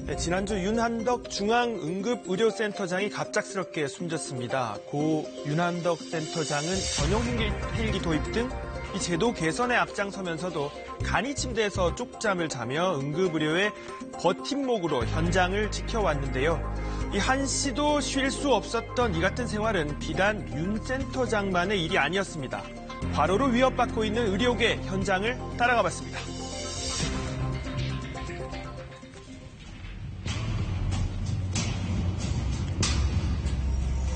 네, 지난주 윤한덕 중앙응급의료센터장이 갑작스럽게 숨졌습니다. 고 윤한덕 센터장은 전용 헬기 도입 등 이 제도 개선에 앞장서면서도 간이 침대에서 쪽잠을 자며 응급의료의 버팀목으로 현장을 지켜왔는데요. 이 한 씨도 쉴 수 없었던 이 같은 생활은 비단 윤 센터장만의 일이 아니었습니다. 과로로 위협받고 있는 의료계 현장을 따라가 봤습니다.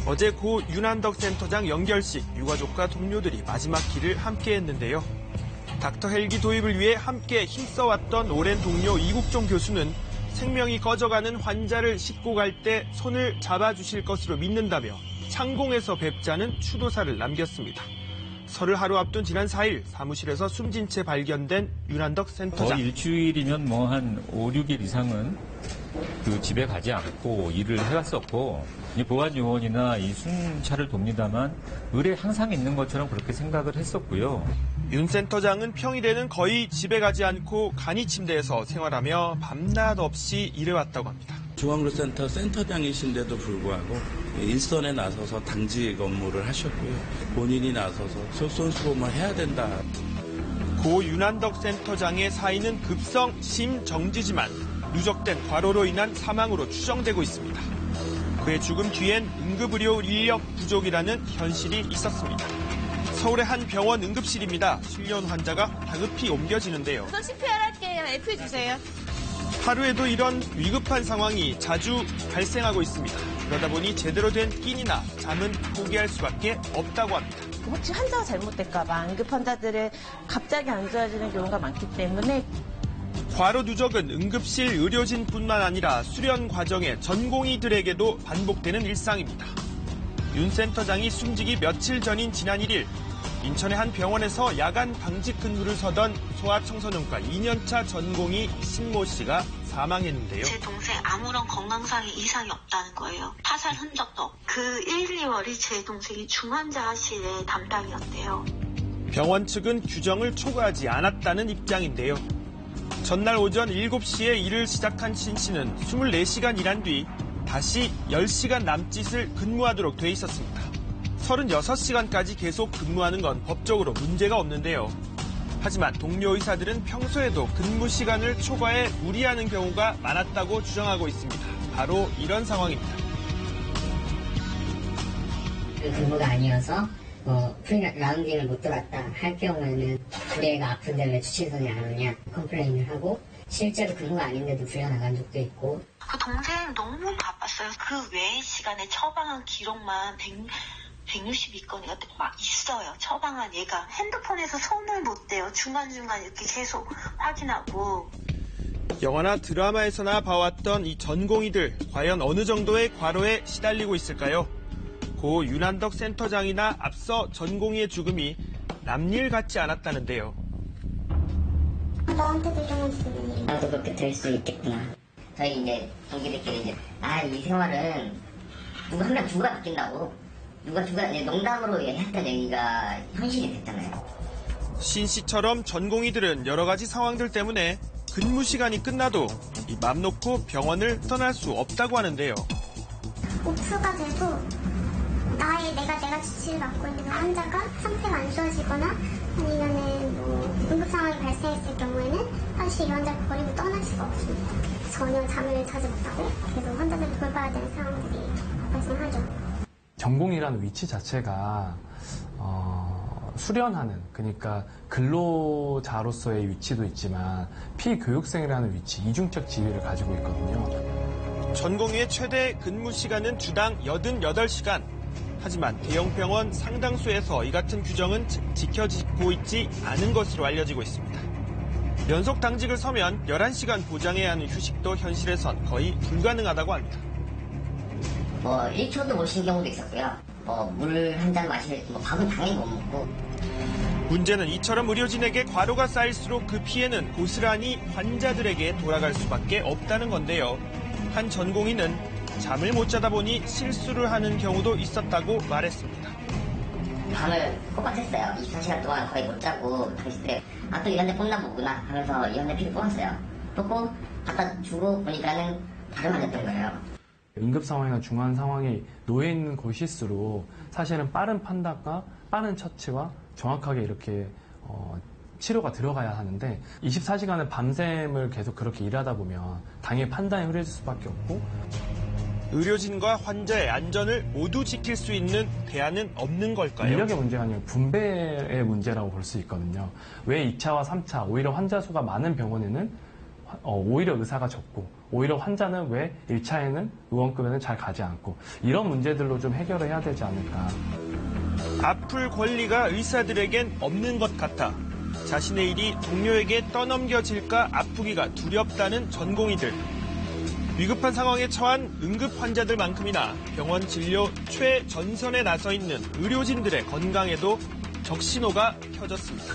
어제 고 윤한덕 센터장 연결식, 유가족과 동료들이 마지막 길을 함께했는데요. 닥터 헬기 도입을 위해 함께 힘써왔던 오랜 동료 이국종 교수는 생명이 꺼져가는 환자를 싣고 갈 때 손을 잡아주실 것으로 믿는다며 창공에서 뵙자는 추도사를 남겼습니다. 설을 하루 앞둔 지난 4일 사무실에서 숨진 채 발견된 윤한덕 센터장. 거의 일주일이면 한 5, 6일 이상은 집에 가지 않고 일을 해왔었고, 이 보안 요원이나 이 순찰을 돕니다만 의뢰 항상 있는 것처럼 그렇게 생각을 했었고요. 윤 센터장은 평일에는 거의 집에 가지 않고 간이 침대에서 생활하며 밤낮 없이 일해왔다고 합니다. 중앙의료센터 센터장이신데도 불구하고 일선에 나서서 당직 업무를 하셨고요. 본인이 나서서 솔선수범을 해야 된다. 고 윤한덕 센터장의 사인은 급성 심정지지만 누적된 과로로 인한 사망으로 추정되고 있습니다. 그의 죽음 뒤엔 응급의료 인력 부족이라는 현실이 있었습니다. 서울의 한 병원 응급실입니다. 실려온 환자가 다급히 옮겨지는데요. 우선 CPR 할게요. F 주세요. 하루에도 이런 위급한 상황이 자주 발생하고 있습니다. 그러다 보니 제대로 된 끼니나 잠은 포기할 수밖에 없다고 합니다. 혹시 환자가 잘못될까 봐 응급 환자들을 갑자기 안 좋아지는 경우가 많기 때문에 과로 누적은 응급실 의료진뿐만 아니라 수련 과정의 전공의들에게도 반복되는 일상입니다. 윤 센터장이 숨지기 며칠 전인 지난 1일 인천의 한 병원에서 야간 방직 근무를 서던 소아청소년과 2년차 전공의 신모 씨가 사망했는데요. 제 동생 아무런 건강상의 이상이 없다는 거예요. 타살 흔적도 없고. 그 1, 2월이 제 동생이 중환자실의 담당이었대요. 병원 측은 규정을 초과하지 않았다는 입장인데요. 전날 오전 7시에 일을 시작한 신 씨는 24시간 일한 뒤 다시 10시간 남짓을 근무하도록 돼 있었습니다. 36시간까지 계속 근무하는 건 법적으로 문제가 없는데요. 하지만 동료 의사들은 평소에도 근무 시간을 초과해 무리하는 경우가 많았다고 주장하고 있습니다. 바로 이런 상황입니다. 근무가 아니어서 프리 라운딩을 못 돌았다 할 경우에는 우리 애가 아픈데 왜 주치의선이 안 오냐 컴플레인을 하고 실제로 근무가 아닌데도 불려 나간 적도 있고. 그 동생 너무 바빴어요. 그 외의 시간에 처방한 기록만 162건이가 막 있어요. 처방한 얘가. 핸드폰에서 손을 못 대요. 중간중간 이렇게 계속 확인하고. 영화나 드라마에서나 봐왔던 이 전공의들 과연 어느 정도의 과로에 시달리고 있을까요? 고 윤한덕 센터장이나 앞서 전공의의 죽음이 남일 같지 않았다는데요. 너한테도 이런 건 있으니 나도 그렇게 될 수 있겠구나. 저희 이제 동기들끼리 이 생활은 누가 한 명 누가 바뀐다고 누가 농담으로 했던 얘기가 현실이 됐잖아요. 신 씨처럼 전공의들은 여러 가지 상황들 때문에 근무 시간이 끝나도 맘 놓고 병원을 떠날 수 없다고 하는데요. 오프가 돼도 내가 주치를 맡고 있는 환자가 상태가 안 좋아지거나 아니면은 응급 상황이 발생했을 경우에는 사실 이 환자를 버리고 떠날 수가 없습니다. 전혀 잠을 자지 못하고 계속 환자들을 돌봐야 되는 상황들이 발생하죠. 전공이라는 위치 자체가 수련하는, 그러니까 근로자로서의 위치도 있지만 피교육생이라는 위치, 이중적 지위를 가지고 있거든요. 전공의의 최대 근무 시간은 주당 88시간. 하지만 대형 병원 상당수에서 이 같은 규정은 지켜지고 있지 않은 것으로 알려지고 있습니다. 연속 당직을 서면 11시간 보장해야 하는 휴식도 현실에선 거의 불가능하다고 합니다. 1초도 못 쉰 경우도 있었고요. 물 한 잔 마실 밥은 당연히 못 먹고. 문제는 이처럼 의료진에게 과로가 쌓일수록 그 피해는 고스란히 환자들에게 돌아갈 수밖에 없다는 건데요. 한 전공의는 잠을 못 자다 보니 실수를 하는 경우도 있었다고 말했습니다. 밤을 꼬박 샜어요. 24시간 동안 거의 못 자고 당시때 또 이런 데 뽑나 보구나 하면서 이런 데 피를 뽑았어요. 뽑고 갖다 주고 보니까는 다름아졌던 거예요. 응급 상황이나 중환 상황에 놓여 있는 곳일수록 사실은 빠른 판단과 빠른 처치와 정확하게 이렇게 치료가 들어가야 하는데 24시간을 밤샘을 계속 그렇게 일하다 보면 당연히 판단이 흐려질 수밖에 없고 의료진과 환자의 안전을 모두 지킬 수 있는 대안은 없는 걸까요? 인력의 문제가 아니라 분배의 문제라고 볼 수 있거든요. 왜 2차와 3차 오히려 환자 수가 많은 병원에는 오히려 의사가 적고 오히려 환자는 왜 1차에는 의원급여는 잘 가지 않고 이런 문제들로 좀 해결을 해야 되지 않을까. 아플 권리가 의사들에겐 없는 것 같아 자신의 일이 동료에게 떠넘겨질까 아프기가 두렵다는 전공의들. 위급한 상황에 처한 응급 환자들만큼이나 병원 진료 최전선에 나서 있는 의료진들의 건강에도 적신호가 켜졌습니다.